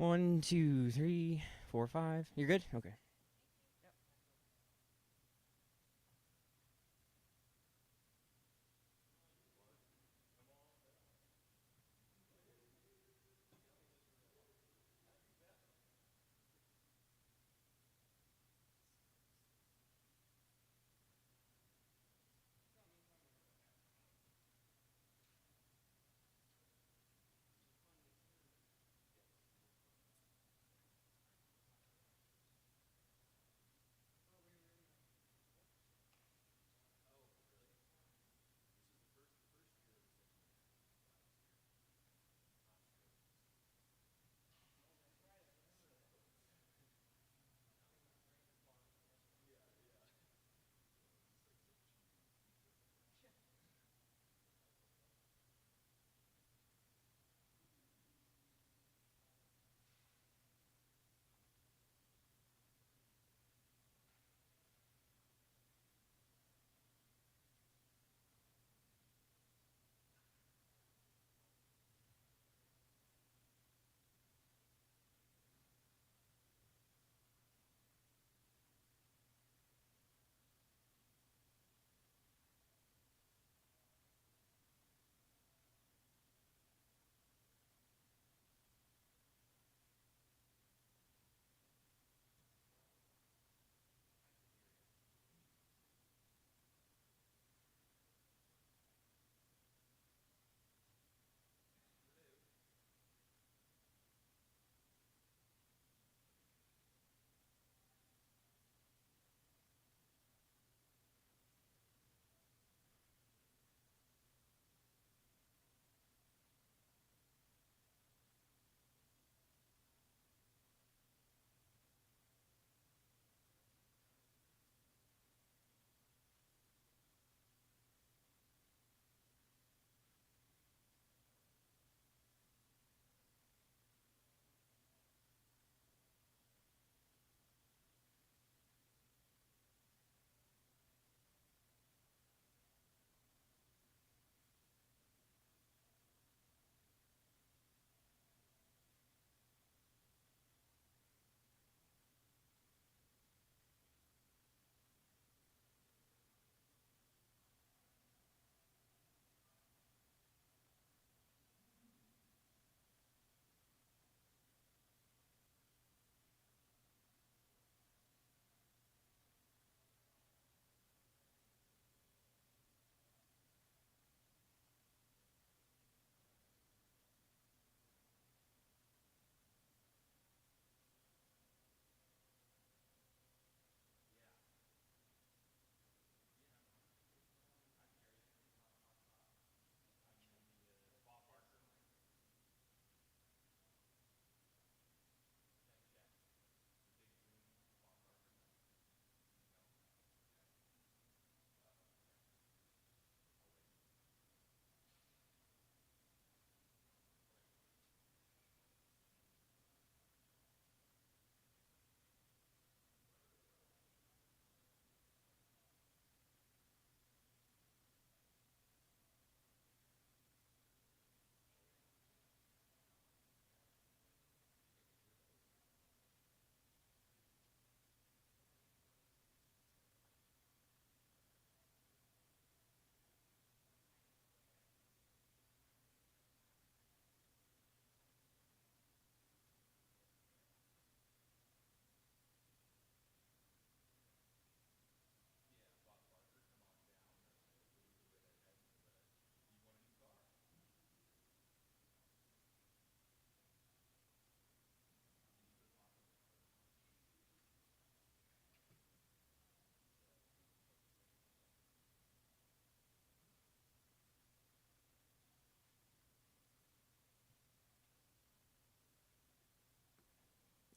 1, 2, 3, 4, 5. You're good? Okay.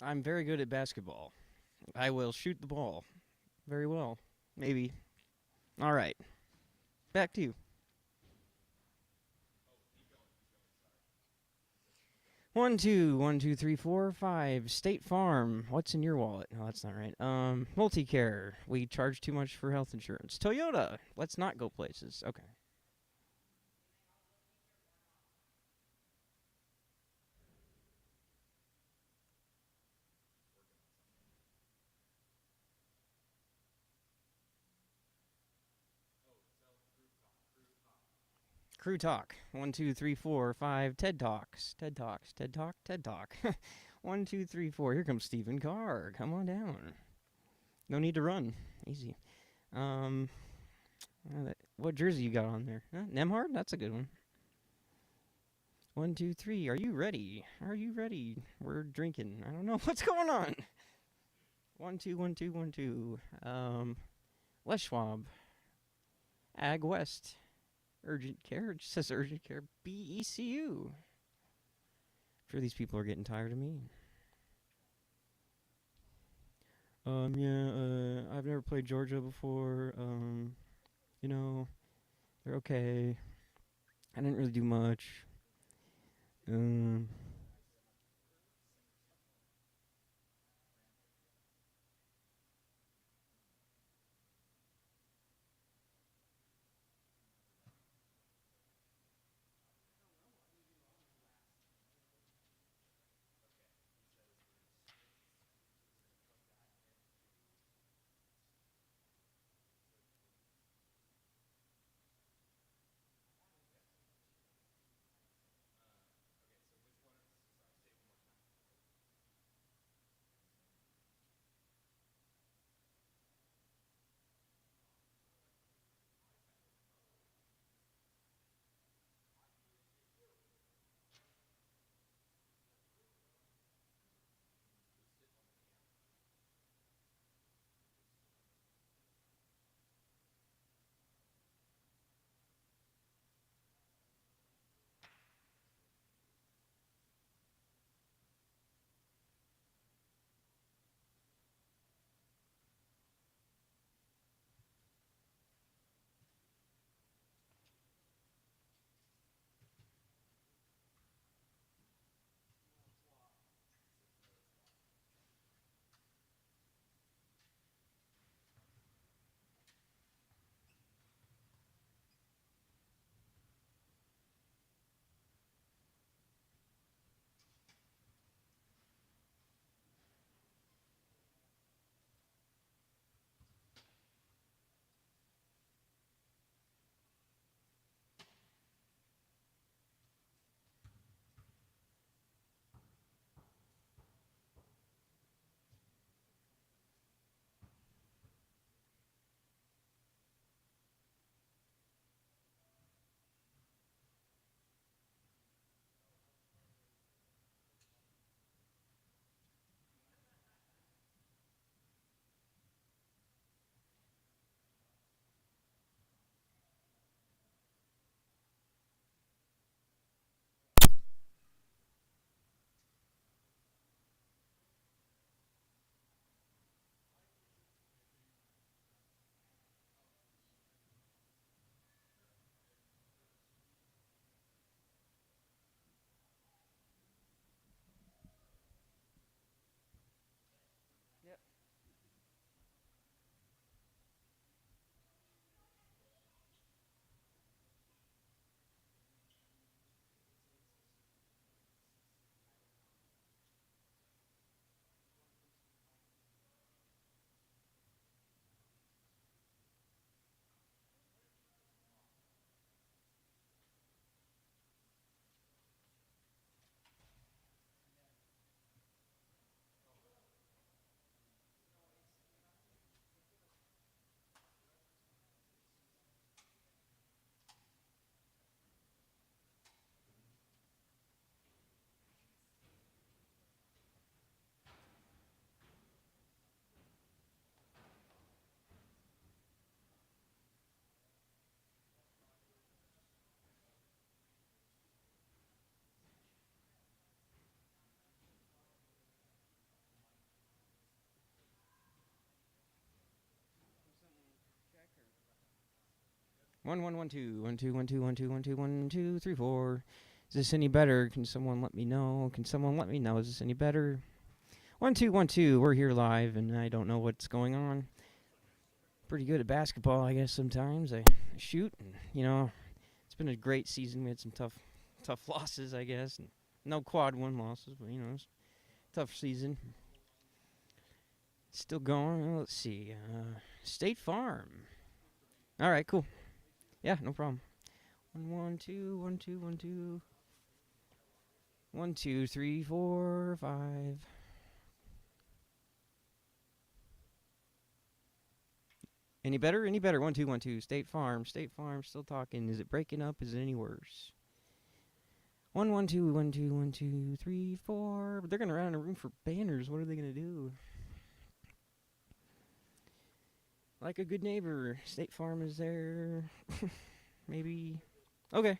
I'm very good at basketball. I will shoot the ball very well. Maybe. All right. Back to you. 1, 2, 1, 2, 3, 4, 5. State Farm. What's in your wallet? No, that's not right. Multicare. We charge too much for health insurance. Toyota. Let's not go places. Okay. Crew talk. 1, 2, 3, 4, 5. TED Talks. TED Talks. TED Talk. TED Talk. 1, 2, 3, 4. Here comes Stephen Carr. Come on down. No need to run. Easy. What jersey you got on there? Nemhard? That's a good one. 1, 2, 3. Are you ready? Are you ready? We're drinking. I don't know what's going on. 1, 2, 1, 2, 1, 2. Les Schwab. Ag West. Urgent care. It just says urgent care. BECU. I'm sure these people are getting tired of me. I've never played Georgia before. They're okay. I didn't really do much. Yep. 1, 1, 1, 2, 1, 2, 1, 2, 1, 2, 1, 2, 1, 2, 1, 2, 3, 4. Is this any better? Can someone let me know? Can someone let me know? Is this any better? 1, 2, 1, 2. We're here live, and I don't know what's going on. Pretty good at basketball, I guess. Sometimes I shoot, and it's been a great season. We had some tough losses, I guess, and no quad one losses, but it's a tough season. Still going. Let's see. State Farm. All right, cool. Yeah, no problem. 1, 2, 1, 2, 1, 2. 1, 2, 3, 4, 5. Any better? Any better? 1, 2, 1, 2. State Farm. State Farm. Still talking. Is it breaking up? Is it any worse? 1, 1, 2, 1, 2, 1, 2, 3, 4. But they're gonna run out of room for banners. What are they gonna do? Like a good neighbor, State Farm is there. Maybe. Okay.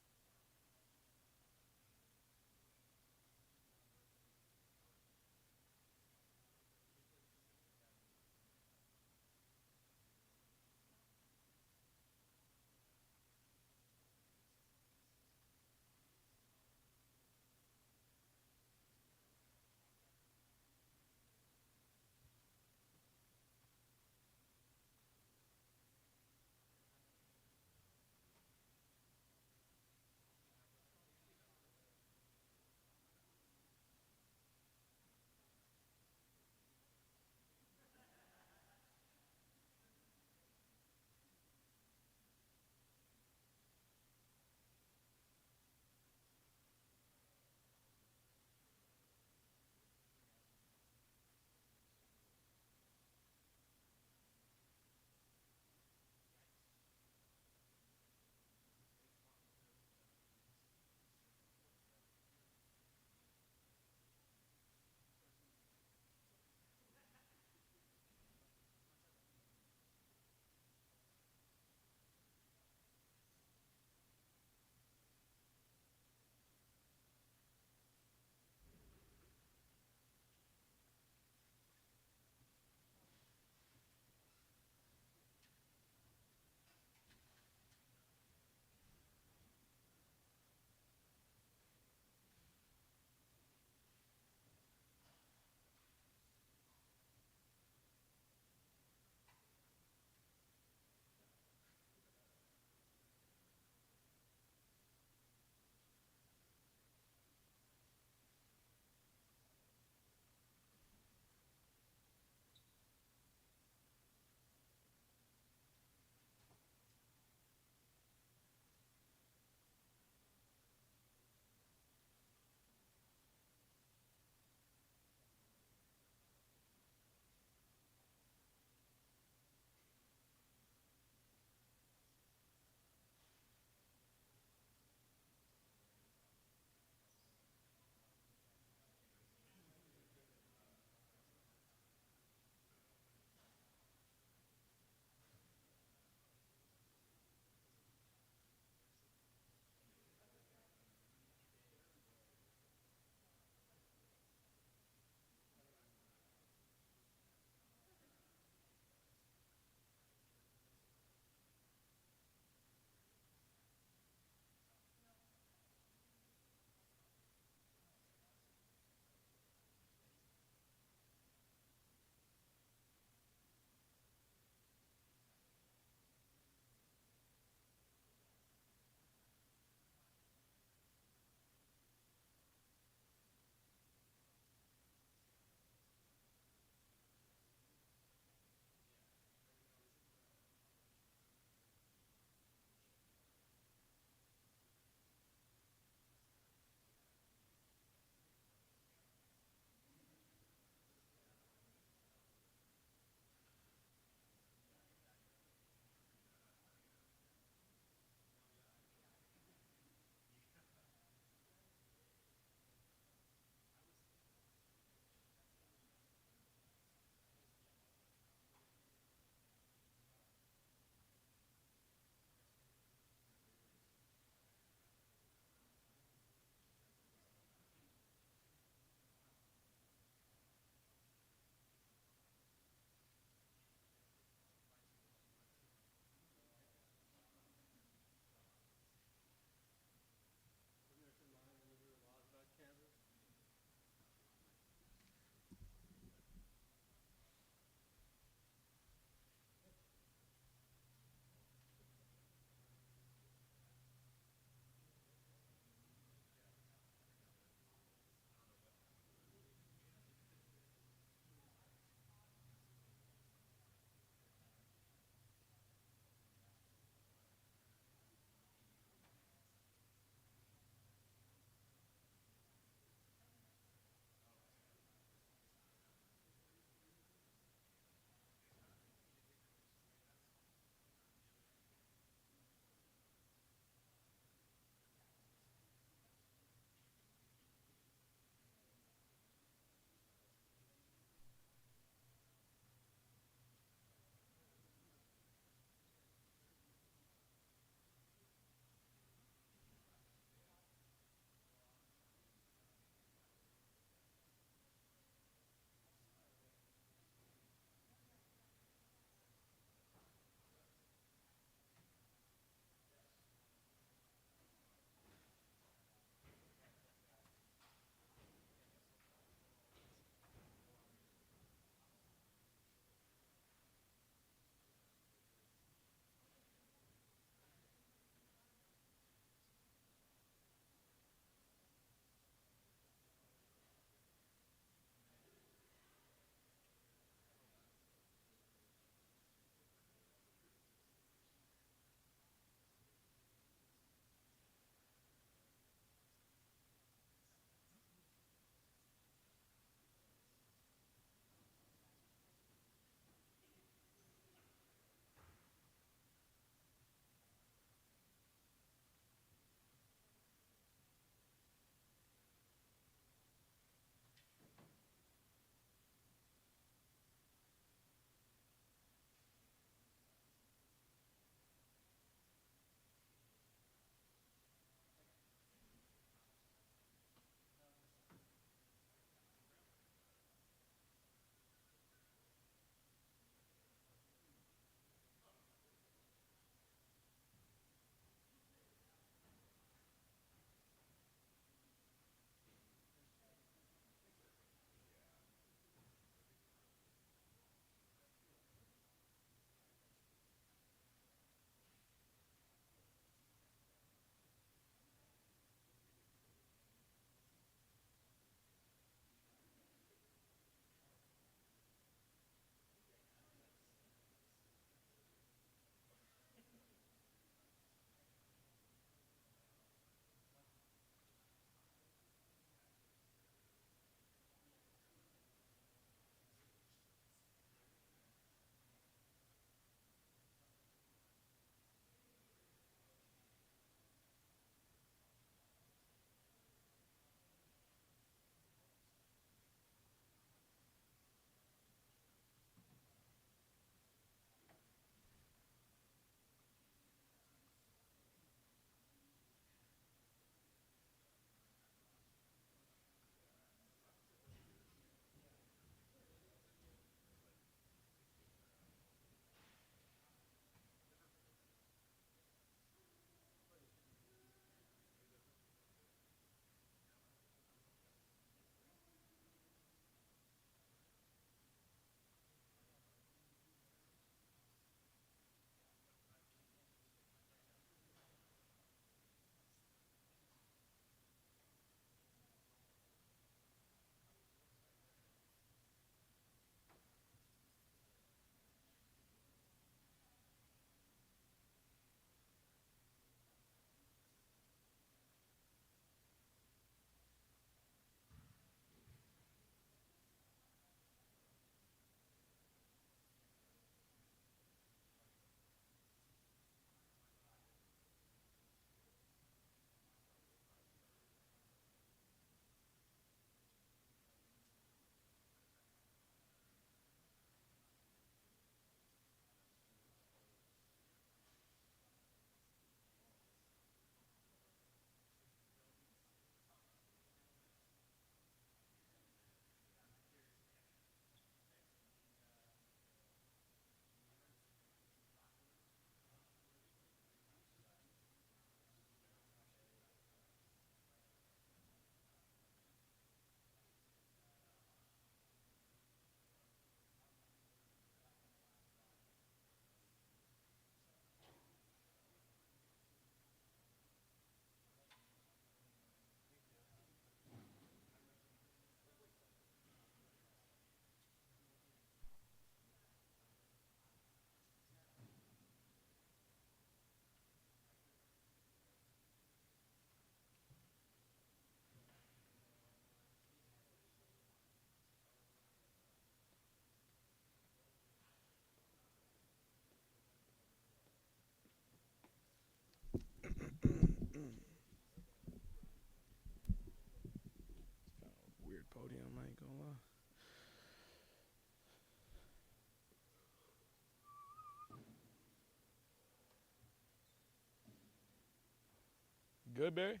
Good, Barry?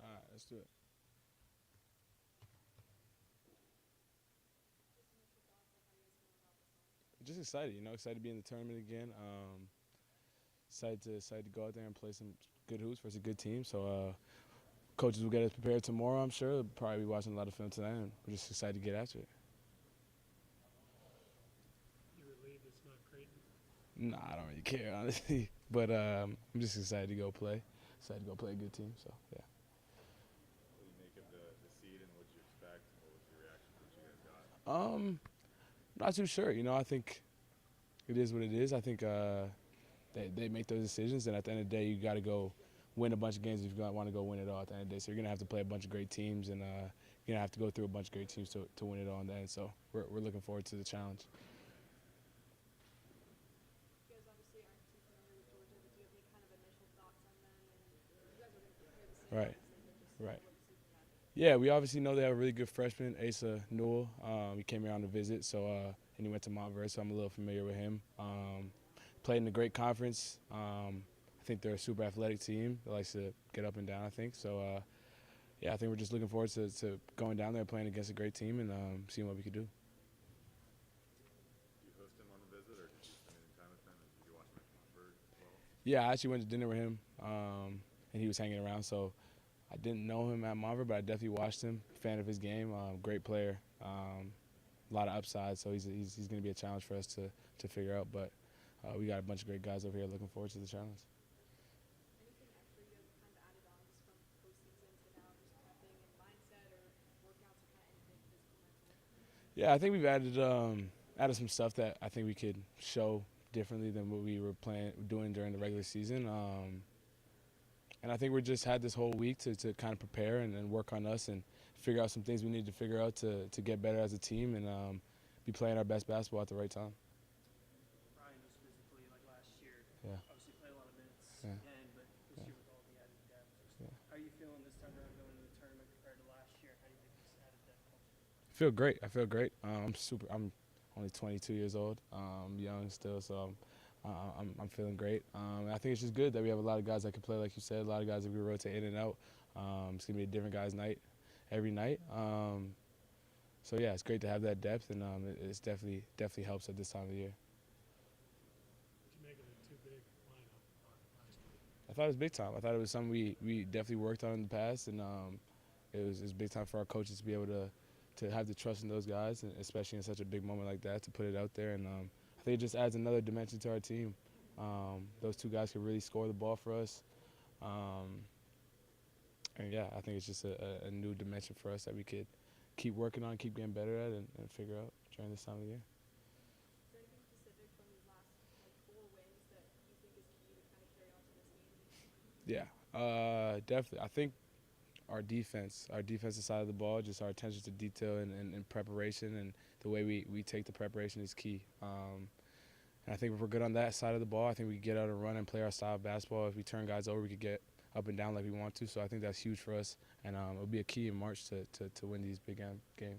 All right, let's do it. Just excited, excited to be in the tournament again. Excited to go out there and play some good hoops versus a good team. So coaches will get us prepared tomorrow, I'm sure. They'll probably be watching a lot of film tonight, and we're just excited to get after it. You relieved it's not Creighton? Nah, I don't really care, honestly. But I'm just excited to go play. Excited to go play a good team, so yeah. What do you make of the seed and what did you expect? What was your reaction to what you guys got? Not too sure. I think it is what it is. I think they make those decisions, and at the end of the day, you got to go win a bunch of games if you want to go win it all at the end of the day. So you're going to have to play a bunch of great teams, and you're going to have to go through a bunch of great teams to win it all in the end. So we're looking forward to the challenge. You guys obviously aren't too familiar with Georgia, but do you have any kind of initial thoughts on them? And you guys are going to compare the same, Right. obviously, but just Right. what you see from them. Yeah, we obviously know they have a really good freshman, Asa Newell. He came here on a visit, and he went to Montverde, so I'm a little familiar with him. Played in a great conference. I think they're a super athletic team that likes to get up and down, I think. So, I think we're just looking forward to going down there, playing against a great team, and seeing what we could do. Did you host him on a visit, or did you spend any time with him? And did you watch him at Montverde as well? Yeah, I actually went to dinner with him, and he was hanging around, so I didn't know him at Montverde, but I definitely watched him. Fan of his game, great player, a lot of upside. So he's going to be a challenge for us to figure out. But we got a bunch of great guys over here. Looking forward to the challenge. Anything extra you guys have kind of added on just from postseason to now, just prepping and mindset or workouts or kind of anything physical, mental? Yeah, I think we've added some stuff that I think we could show differently than what we were doing during the regular season. And I think we just had this whole week to kind of prepare and work on us and figure out some things we need to figure out to get better as a team and be playing our best basketball at the right time. Ryan, just physically, like last year, Yeah. obviously play a lot of minutes Yeah. again, but this Yeah. year with all the added depth, just Yeah. how are you feeling this time around going into the tournament compared to last year? How do you think this added depth helps you? I feel great. I'm only 22 years old. I'm young still, so I'm feeling great. I think it's just good that we have a lot of guys that can play, like you said, a lot of guys that we rotate in and out. It's gonna be a different guys' night every night. So yeah, it's great to have that depth, and it's definitely helps at this time of the year. Did you make it a too big lineup last week? I thought it was big time. I thought it was something we definitely worked on in the past, and it was big time for our coaches to be able to have the trust in those guys, and especially in such a big moment like that, to put it out there. And I think it just adds another dimension to our team. Those two guys can really score the ball for us. And yeah, I think it's just a new dimension for us that we could keep working on, keep getting better at, and figure out during this time of the year. Is there anything specific from these last 4 wins that you think is key to kind of carry on to this game? Yeah, definitely. I think our defensive side of the ball, just our attention to detail and preparation, and the way we take the preparation is key. And I think if we're good on that side of the ball, I think we can get out and run and play our style of basketball. If we turn guys over, we could get up and down like we want to. So I think that's huge for us, and it'll be a key in March to win these big games. You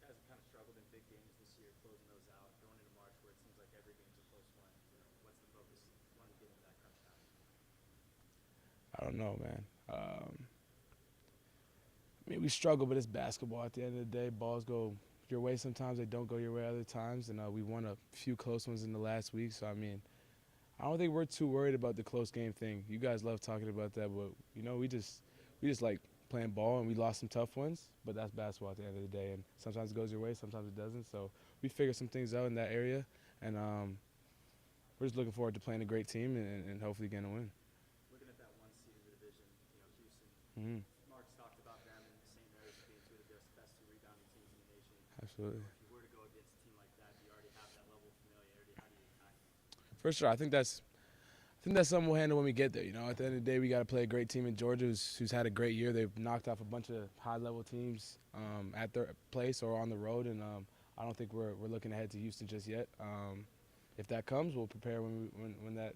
guys have kind of struggled in big games this year, closing those out, going into March where it seems like every game's a close one. What's the focus when you get into that crunch time? I don't know, man. I mean, we struggle, but it's basketball at the end of the day. Balls go your way sometimes, they don't go your way other times, and we won a few close ones in the last week. So, I mean, I don't think we're too worried about the close game thing. You guys love talking about that, but, we just like playing ball, and we lost some tough ones, but that's basketball at the end of the day, and sometimes it goes your way, sometimes it doesn't. So we figure some things out in that area, and we're just looking forward to playing a great team and hopefully getting a win. Looking at that one seed in the division, Houston, Mm-hmm. Mark's talked about them and St. Mary's being two of the best 2 rebounding teams in the nation. Absolutely. If you were to go against a team like that, do you already have that level of familiarity? How do you attack them? For sure, I think that's something we'll handle when we get there. At the end of the day, we got to play a great team in Georgia who's had a great year. They've knocked off a bunch of high-level teams at their place or on the road, and I don't think we're looking ahead to Houston just yet. If that comes, we'll prepare when the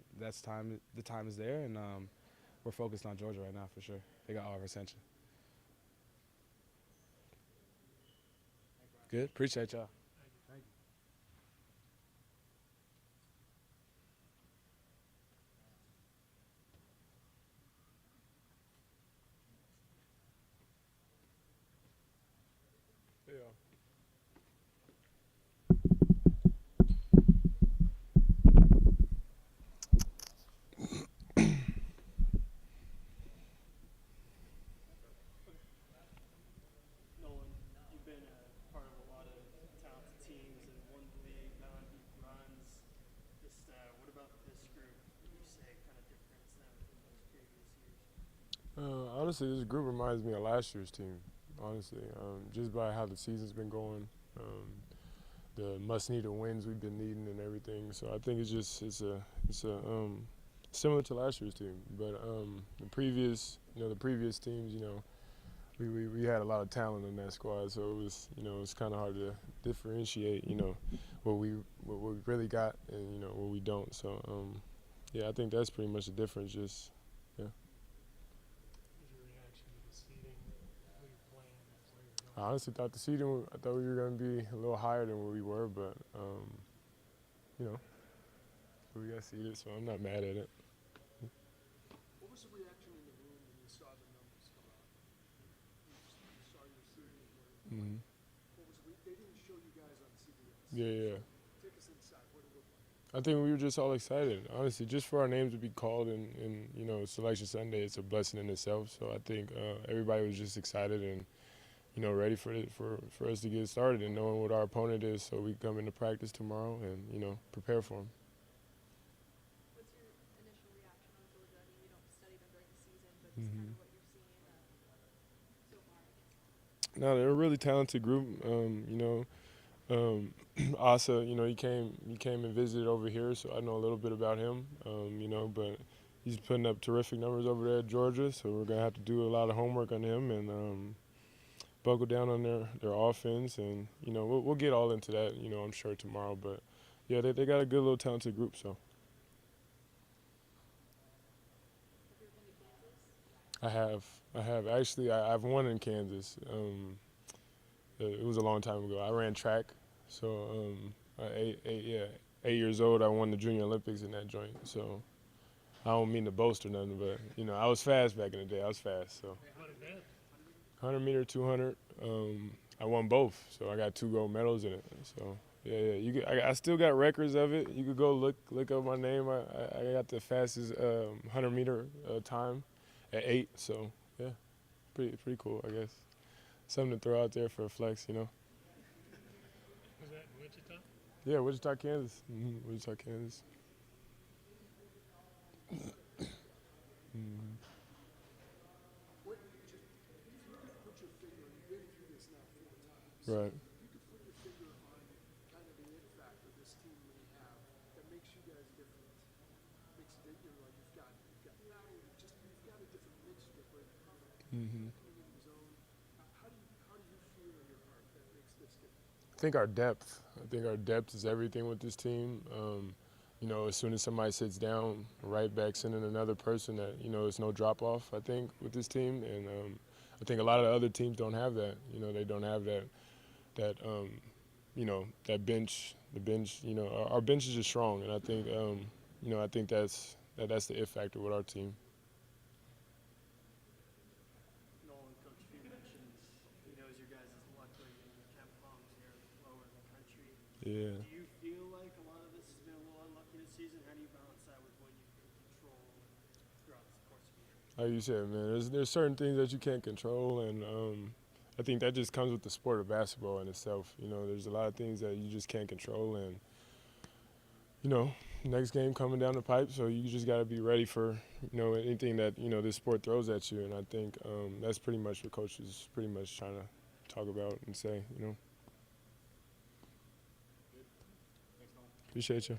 time is there, and we're focused on Georgia right now for sure. They got all of our attention. Good, appreciate y'all. Honestly, this group reminds me of last year's team. Honestly, just by how the season's been going, the must-needed wins we've been needing and everything. So I think it's similar to last year's team. But the previous teams, we had a lot of talent in that squad. So it's kind of hard to differentiate, what we really got and what we don't. So yeah, I think that's pretty much the difference. Just yeah. What was your reaction to the seeding? Who you're playing? Where you're I going? honestly thought I thought we were going to be a little higher than where we were, but we got seeded, so I'm not mad at it. What was the reaction in the room when you saw the numbers come out? You saw your seeding. Mm-hmm. They didn't show you guys on CBS. Yeah. Take us inside. What it looked like. I think we were just all excited. Honestly, just for our names to be called in Selection Sunday, it's a blessing in itself. So I think everybody was just excited and ready for us to get started and knowing what our opponent is, so we come into practice tomorrow and prepare for them. What's your initial reaction on Georgia? I mean, you don't study them during the season, but just kind of what you're seeing so far against them. No, they're a really talented group. Asa, he came and visited over here, so I know a little bit about him. But he's putting up terrific numbers over there at Georgia, so we're gonna have to do a lot of homework on him and buckle down on their offense, and we'll get all into that, I'm sure tomorrow. But yeah, they got a good little talented group. So Have you ever been to Kansas? I have actually I've won in Kansas. It was a long time ago. I ran track, so at 8 years old, I won the Junior Olympics in that joint. So I don't mean to boast or nothing, but I was fast back in the day. I was fast. So What event? 100 meter, 200. I won both, so I got 2 gold medals in it. So yeah. I still got records of it. You could go look up my name. I got the fastest 100 meter time at 8. So yeah, pretty cool, I guess. Something to throw out there for a flex, Was that in Wichita? Yeah, Wichita, Kansas. Wichita, Kansas. What, just, if you could put your finger, you've been through this now 4 times. Right. If you could put your finger on kind of the it factor this team may have that makes you guys different, makes it, like you've got power, you've got a different mixture, but coming in the zone. How do you feel in your heart that makes this different? I think our depth. Is everything with this team. As soon as somebody sits down, right back sending another person that, it's no drop off, I think, with this team. And I think a lot of the other teams don't have that. They don't have that bench. The bench, our bench is just strong. And I think, I think that's the it factor with our team. Nolan, Coach Fee mentions he knows your guys' luck rate in Ken Palm's here lower in the country. Yeah. Do you feel like a lot of this has been a little unlucky this season? How do you balance that with what you can control throughout the course of the year? Like you said, man, there's certain things that you can't control, and I think that just comes with the sport of basketball in itself. There's a lot of things that you just can't control, and next game coming down the pipe, so you just got to be ready for anything that this sport throws at you. And I think that's pretty much what coach is pretty much trying to talk about and say. Appreciate you.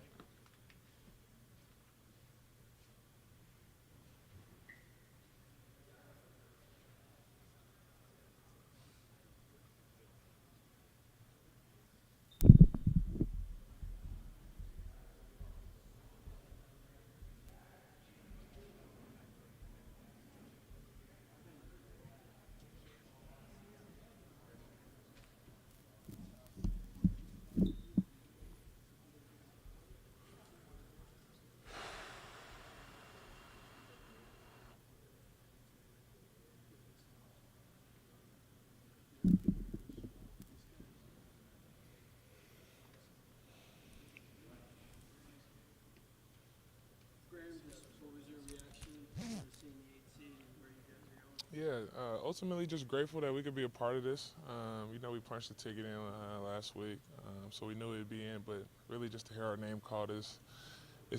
Graham, just what was your reaction to seeing the 8 seed and where you guys are going? Yeah, ultimately just grateful that we could be a part of this. We punched the ticket in last week, so we knew it'd be in, but really just to hear our name called is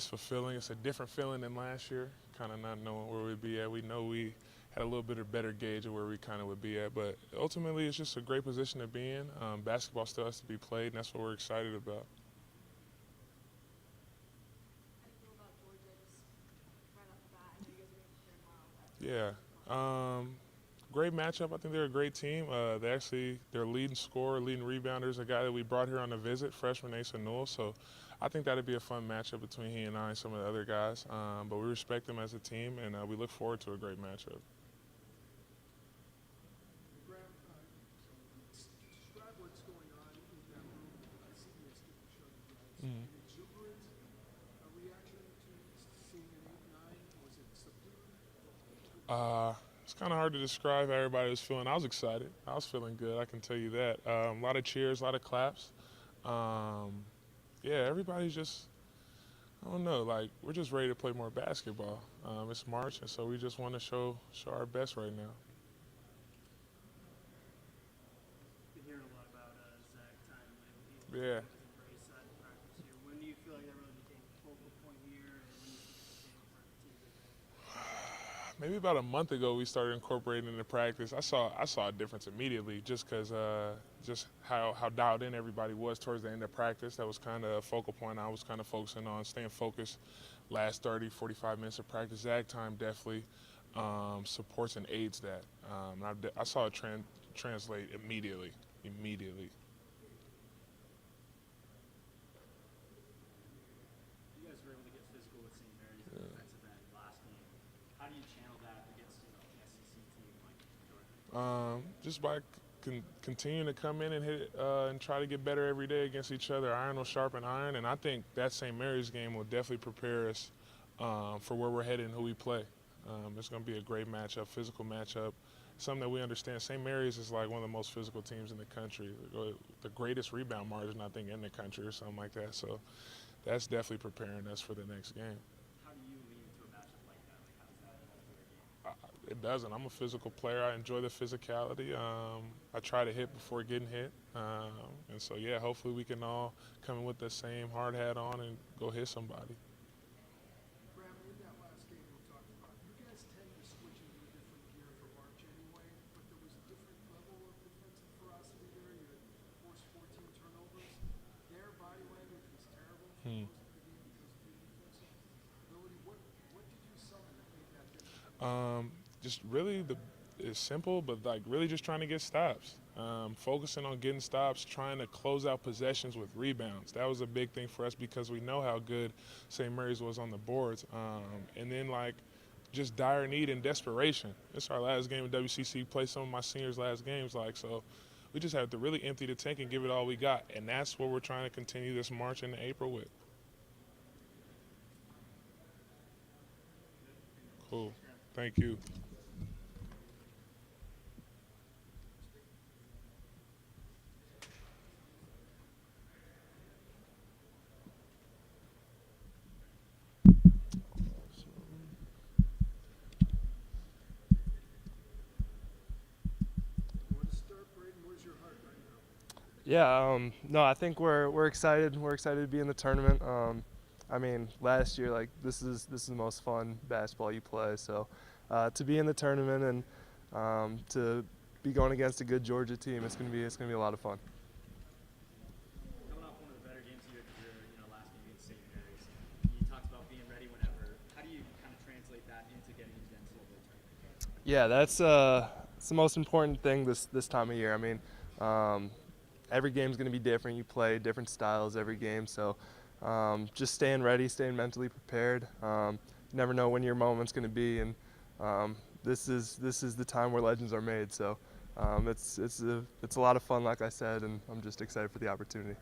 fulfilling. It's a different feeling than last year, kind of not knowing where we'd be at. We know we had a little bit of better gauge of where we kind of would be at. But ultimately, it's just a great position to be in. Basketball still has to be played, and that's what we're excited about. How do you feel about Georgia just right off the bat? I know you guys are going to prepare tomorrow. Yeah. Great matchup. I think they're a great team. Their leading scorer, leading rebounder is a guy that we brought here on a visit, freshman Asa Newell. So I think that'd be a fun matchup between he and I and some of the other guys. But we respect them as a team, and we look forward to a great matchup. Graham, describe what's going on in that room. I see you yesterday showing you guys. Mhm. An exuberant reaction to seeing an 8-9? Was it subdued? It's kind of hard to describe how everybody was feeling. I was excited. I was feeling good, I can tell you that. A lot of cheers, a lot of claps. Yeah, everybody's just, I don't know, like, we're just ready to play more basketball. It's March, and so we just want to show our best right now. Been hearing a lot about Zach time lately. Yeah. Embrace that in practice here. When do you feel like that really became a focal point here, and when do you think it became part of the team? Maybe about a month ago, we started incorporating it into practice. I saw a difference immediately, just because just how dialed in everybody was towards the end of practice. That was kind of a focal point I was kind of focusing on, staying focused last 30, 45 minutes of practice. Zag time definitely supports and aids that. I saw it translate immediately. You guys were able to get physical with St. Mary's in the defensive end last game. How do you channel that against an SEC team like Georgia? Just by continuing to come in and hit and try to get better every day against each other. Iron will sharpen iron, and I think that St. Mary's game will definitely prepare us for where we're headed and who we play. It's going to be a great matchup, physical matchup, something that we understand. St. Mary's is like one of the most physical teams in the country, the greatest rebound margin, I think, in the country or something like that. So that's definitely preparing us for the next game. How do you lean into a matchup like that? Like, how does that alter your game? It doesn't. I'm a physical player. I enjoy the physicality. I try to hit before getting hit. And so, yeah, hopefully we can all come in with the same hard hat on and go hit somebody. Graham, in that last game we talked about, you guys tend to switch into a different gear for March anyway, but there was a different level of defensive ferocity there. You had forced 14 turnovers. Their body language was terrible for most of the game because of your defensive ability. What did you summon that made that difference? Just really, it's simple, but like really just trying to get stops. Focusing on getting stops, trying to close out possessions with rebounds. That was a big thing for us because we know how good St. Mary's was on the boards. And then like just dire need and desperation. It's our last game in WCC, play some of my seniors' last games, so we just have to really empty the tank and give it all we got. And that's what we're trying to continue this March into April with. Cool. Thank you. Yeah, no, I think we're excited. We're excited to be in the tournament. I mean, last year, like this is the most fun basketball you play. So to be in the tournament and to be going against a good Georgia team, it's gonna be a lot of fun. Coming off one of the better games of your career, last game against St. Mary's, you talked about being ready whenever. How do you kind of translate that into getting into the NCAA tournament? Yeah, that's it's the most important thing this time of year. I mean, every game's going to be different. You play different styles every game, so just staying ready, staying mentally prepared. You never know when your moment's going to be, and this is the time where legends are made. So it's a lot of fun, like I said, and I'm just excited for the opportunity.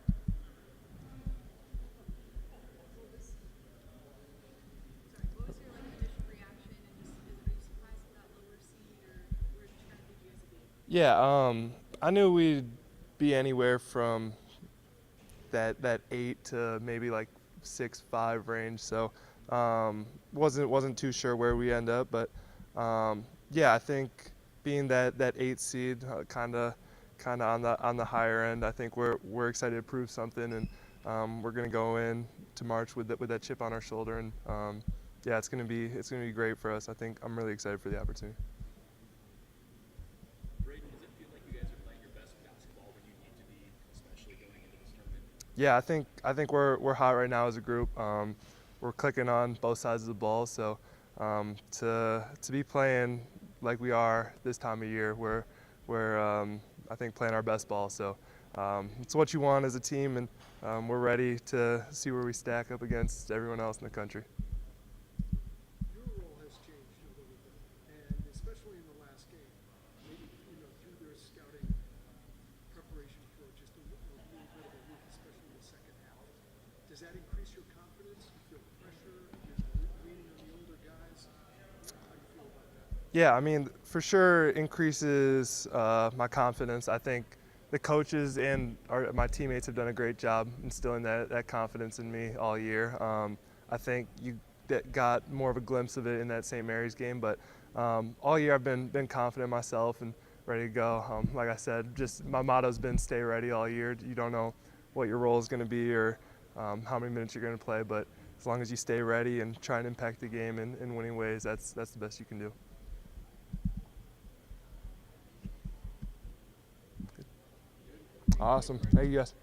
What was your initial reaction, and just are you surprised at that lower seed, or where did you kind of think you guys would be? Yeah, I knew we'd be anywhere from that 8 to maybe like 6-5 range. So wasn't too sure where we end up, but yeah, I think being that 8 seed, kind of on the higher end, I think we're excited to prove something, and we're gonna go in to March with that chip on our shoulder, and yeah, it's gonna be great for us. I think I'm really excited for the opportunity. Yeah, I think we're hot right now as a group. We're clicking on both sides of the ball. So to be playing like we are this time of year, we're I think playing our best ball. So it's what you want as a team, and we're ready to see where we stack up against everyone else in the country. Your role has changed a little bit, and especially in the last game, maybe through their scouting preparation for just a little bit of a look, especially in the second half. Does that increase your confidence? You feel pressure? You're leaning on the older guys. How do you feel about that? Yeah, I mean, for sure increases my confidence. I think the coaches and my teammates have done a great job instilling that confidence in me all year. I think you got more of a glimpse of it in that St. Mary's game, but all year I've been confident in myself and ready to go. Like I said, just my motto's been stay ready all year. You don't know what your role is going to be or how many minutes you're going to play, but as long as you stay ready and try and impact the game in winning ways, that's the best you can do. Awesome. Thank you, guys.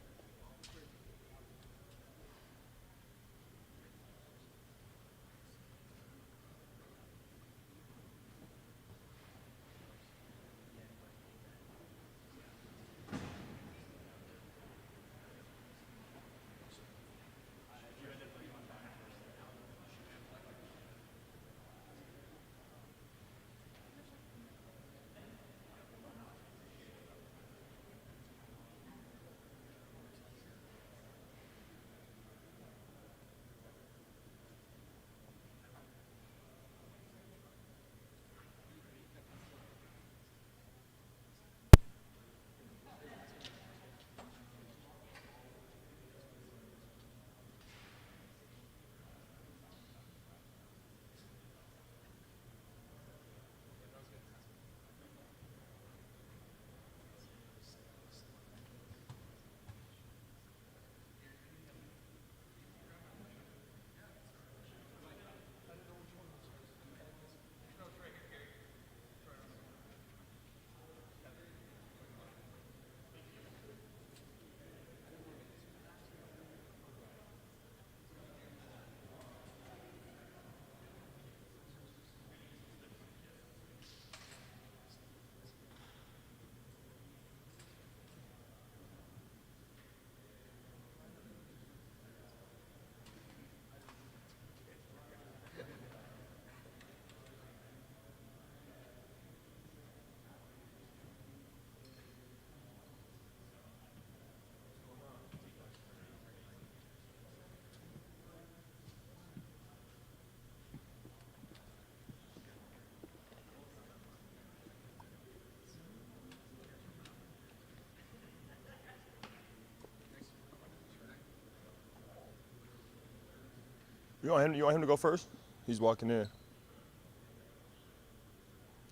You want him to go first? He's walking in.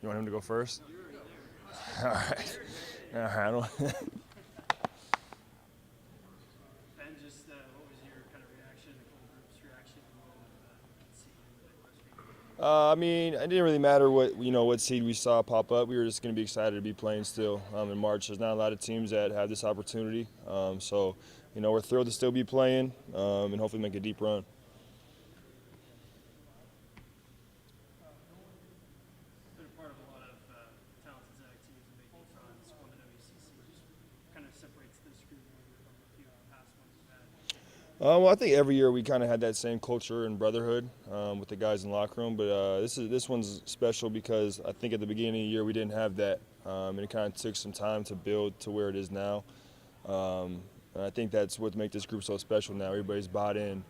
You want him to go first? All right. All right. I don't Ben, just what was your kind of reaction, the whole group's reaction when seeing the March game? I mean, it didn't really matter what seed we saw pop up. We were just going to be excited to be playing still in March. There's not a lot of teams that have this opportunity, so we're thrilled to still be playing and hopefully make a deep run. Been a part of a lot of talented Zag teams and making runs, won the WCC. Just kind of separates this group from a few past ones we've had. Well, I think every year we kind of had that same culture and brotherhood with the guys in the locker room, but this one's special because I think at the beginning of the year we didn't have that, and it kind of took some time to build to where it is now. And I think that's what makes this group so special now. Everybody's bought in.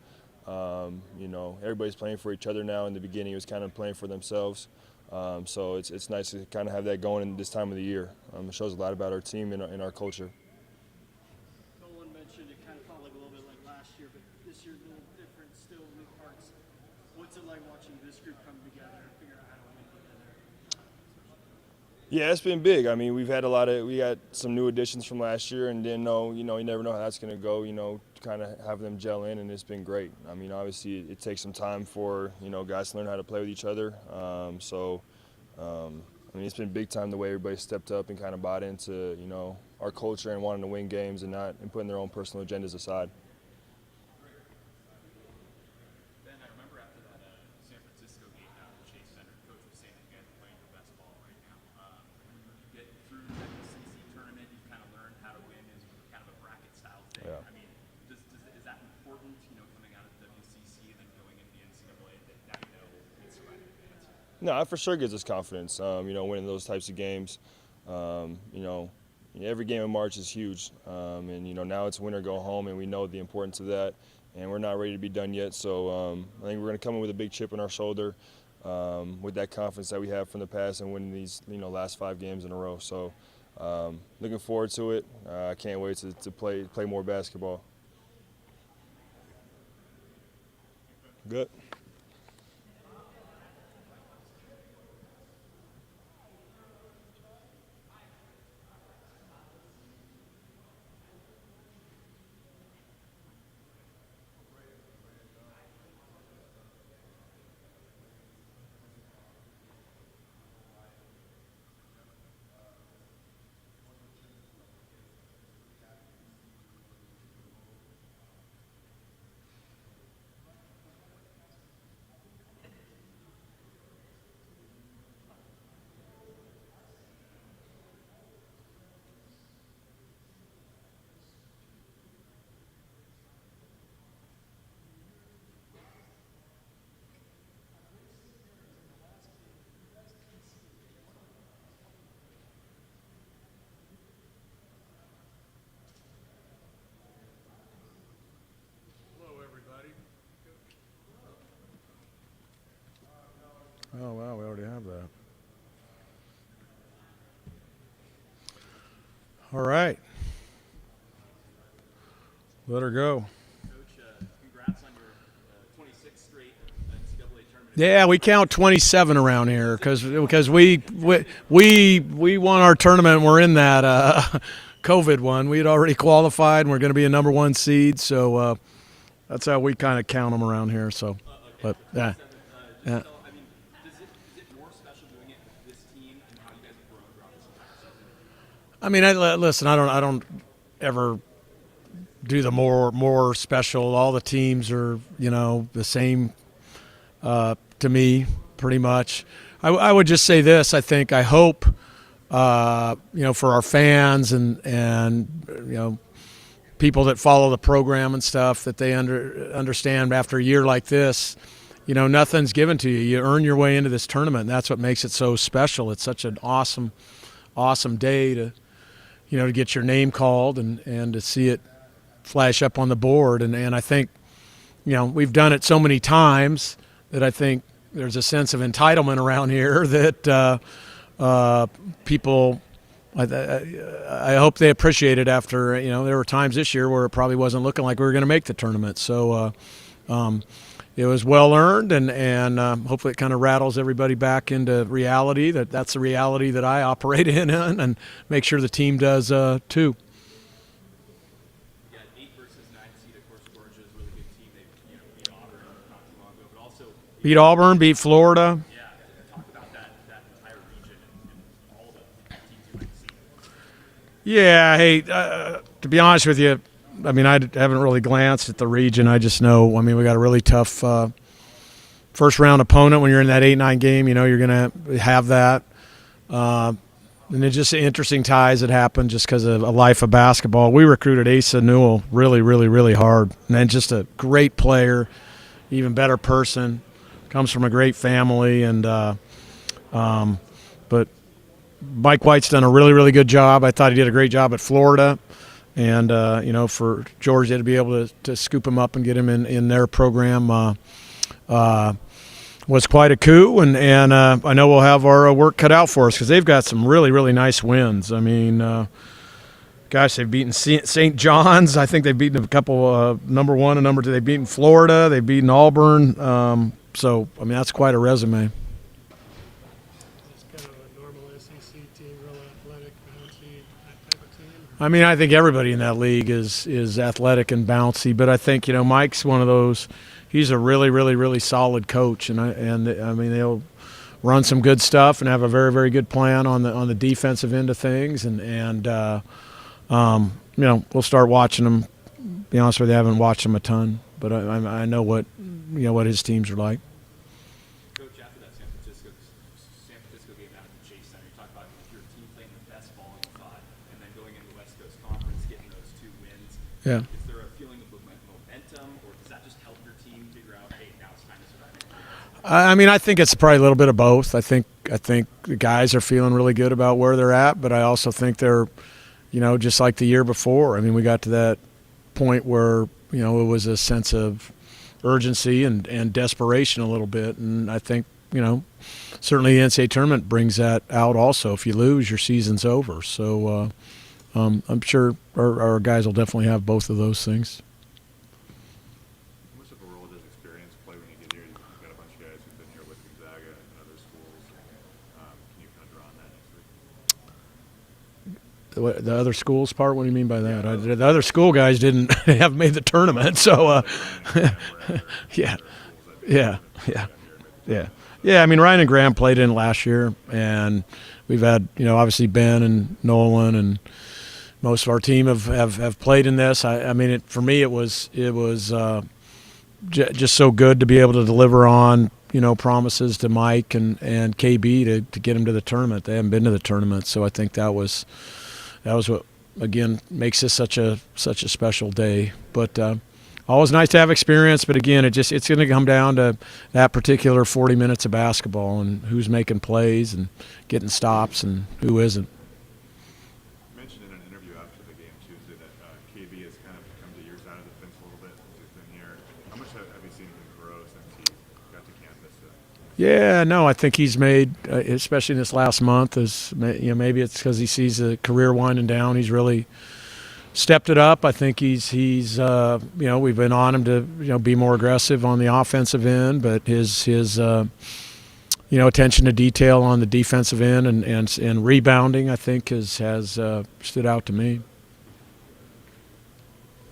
Everybody's playing for each other now. In the beginning, it was kind of playing for themselves. So it's nice to kind of have that going in this time of the year. It shows a lot about our team and our culture. Nolan mentioned it kind of felt like a little bit like last year, but this year a little different, still new parts. What's it like watching this group come together and figure out how to win together? Yeah, it's been big. I mean, we got some new additions from last year and didn't know, you never know how that's going to go, kind of have them gel in, and it's been great. I mean, obviously it takes some time for, guys to learn how to play with each other. I mean, it's been big time the way everybody stepped up and kind of bought into, our culture and wanting to win games and putting their own personal agendas aside. Ben, I remember after that San Francisco game down at the Chase Center, the coach was saying that you guys are playing your best ball right now. You get through the NCAA tournament, you kind of learned how to win is kind of a bracket style thing. Yeah. I mean, is that important, coming out of the WCC and then going into the NCAA that now it's right in advance? No, it for sure gives us confidence, winning those types of games. Every game in March is huge, and now it's win or go home, and we know the importance of that, and we're not ready to be done yet. So I think we're going to come in with a big chip on our shoulder, with that confidence that we have from the past and winning these last 5 games in a row. So looking forward to it. I can't wait to play more basketball. Good. Oh, wow, we already have that. All right. Let her go. Coach, congrats on your 26th straight NCAA tournament. Yeah, we count 27 around here because we won our tournament and we're in that COVID one. We had already qualified and we're going to be a number 1 seed, so that's how we kind of count them around here. So, but yeah. Is it more special doing it with this team and how you guys have grown throughout this entire season? I mean, listen, I don't ever do the more special. All the teams are the same to me pretty much. I would just say this. I hope for our fans and people that follow the program and stuff that they understand after a year like this. Nothing's given to you. You earn your way into this tournament, and that's what makes it so special. It's such an awesome day to get your name called and to see it flash up on the board. And I think, we've done it so many times that I think there's a sense of entitlement around here that people, I hope they appreciate it after, there were times this year where it probably wasn't looking like we were going to make the tournament. So it was well earned, and hopefully it kind of rattles everybody back into reality. That's the reality that I operate in, and make sure the team does too. You got 8 versus 9 seed. Of course, Georgia is a really good team. They beat Auburn not too long ago, but also Beat Auburn, beat Florida. yeah. Talk about that entire region and all the teams you might see. Yeah, hey, to be honest with you, I mean, I haven't really glanced at the region. I just know, we got a really tough first-round opponent. When you're in that 8-9 game, you're going to have that. And it's just interesting ties that happen just because of a life of basketball. We recruited Asa Newell really, really, really hard. And then just a great player, even better person, comes from a great family. And but Mike White's done a really, really good job. I thought he did a great job at Florida. And, for Georgia to be able to scoop him up and get him in their program was quite a coup. And I know we'll have our work cut out for us because they've got some really, really nice wins. I mean, gosh, they've beaten St. John's. I think they've beaten a couple number 1 and number 2. They've beaten Florida. They've beaten Auburn. So, that's quite a resume. Kind of a normal SEC team, real athletic, bouncy, that type of team? I think everybody in that league is athletic and bouncy, but I think Mike's one of those. He's a really, really, really solid coach, and they'll run some good stuff and have a very, very good plan on the defensive end of things, and We'll start watching them. Be honest with you, I haven't watched them a ton, but I know what what his teams are like. Coach, after that San Francisco game out at the Chase Center, you talked about your team playing the best ball you thought, and then going into the West Coast Conference, getting those 2 wins. Yeah. Is there a feeling of momentum, or does that just help your team figure out, hey, now it's time to start? I think it's probably a little bit of both. I think the guys are feeling really good about where they're at, but I also think they're, just like the year before. I mean, we got to that point where it was a sense of urgency and desperation a little bit, and I think certainly the NCAA tournament brings that out also. If you lose, your season's over. So I'm sure our guys will definitely have both of those things. How much of a role does experience play when you get here? You've got a bunch of guys who've been here with Gonzaga and other schools. Can you kind of draw on that next week? The other schools part? What do you mean by that? The other school guys didn't have made the tournament, so yeah. I mean, Ryan and Graham played in last year, and we've had obviously Ben and Nolan and most of our team have played in this. I mean, for me it was just so good to be able to deliver on promises to Mike and KB to get them to the tournament. They haven't been to the tournament, so I think that was what again makes this such a special day. But always nice to have experience. But again, it's going to come down to that particular 40 minutes of basketball and who's making plays and getting stops and who isn't. You mentioned in an interview after the game Tuesday that KB has kind of come to your side of the fence a little bit since he's been here. How much have you seen him grow since he got to campus? Yeah, no, I think he's made, especially in this last month, maybe it's because he sees a career winding down. He's really stepped it up. I think he's we've been on him to be more aggressive on the offensive end, but his attention to detail on the defensive end and rebounding, I think has stood out to me.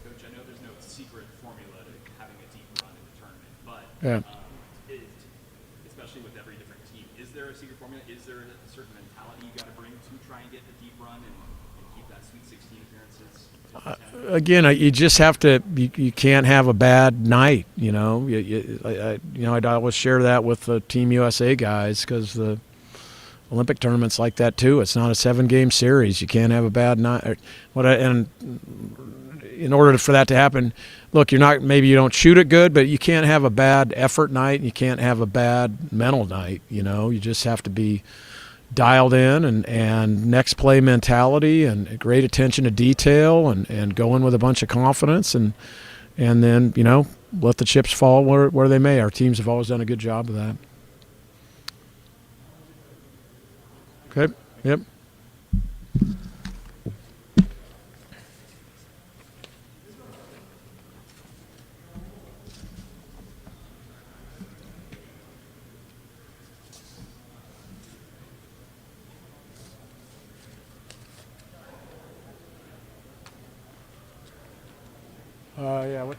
Coach, I know there's no secret formula to having a deep run in the tournament, but Yeah. Especially with every different team, is there a secret formula? Is there a certain mentality you got to bring to try and get a deep run and keep that Sweet 16 appearances? Again, you just have to. You can't have a bad night. I always share that with the Team USA guys because the Olympic tournament's like that too. It's not a 7-game series. You can't have a bad night. And in order for that to happen, look, maybe you don't shoot it good, but you can't have a bad effort night and you can't have a bad mental night. You just have to be dialed in and next play mentality and great attention to detail and go in with a bunch of confidence and then, let the chips fall where they may. Our teams have always done a good job of that. Okay. Yep. Yeah, what?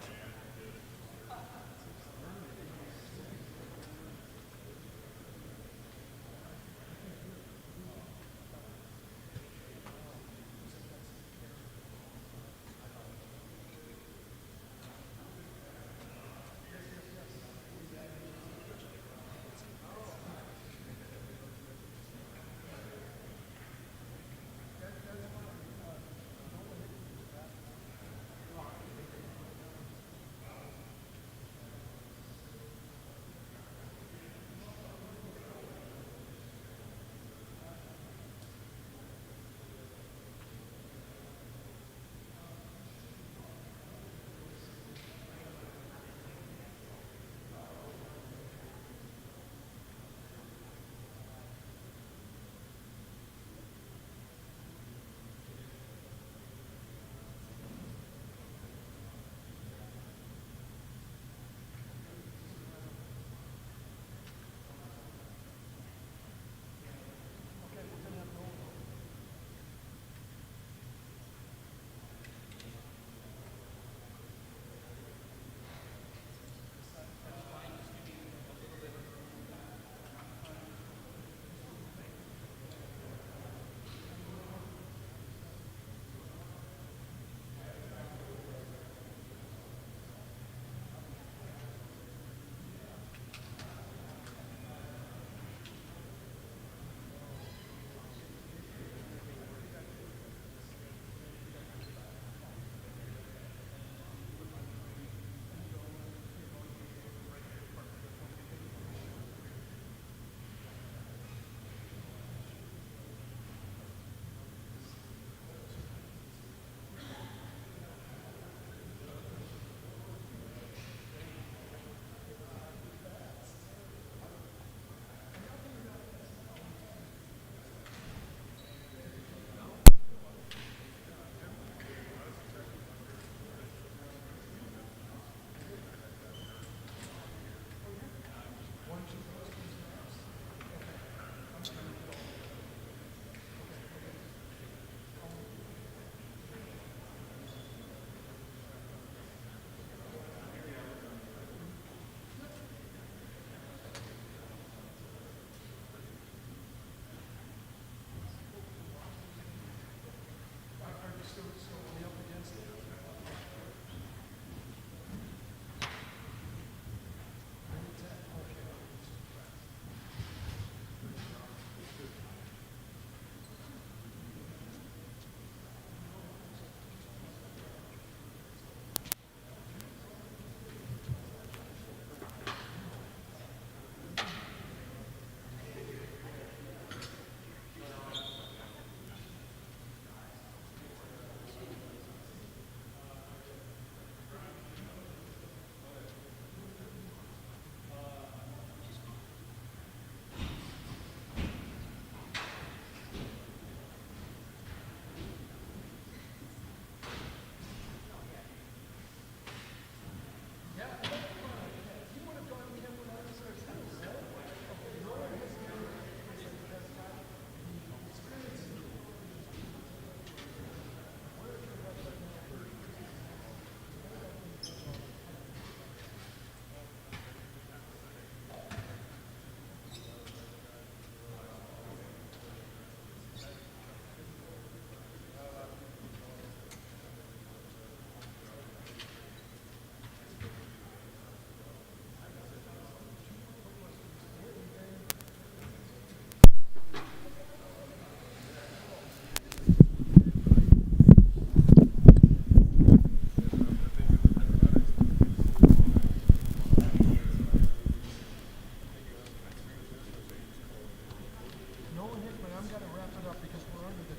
No one hit, but I'm going to wrap it up because we're under the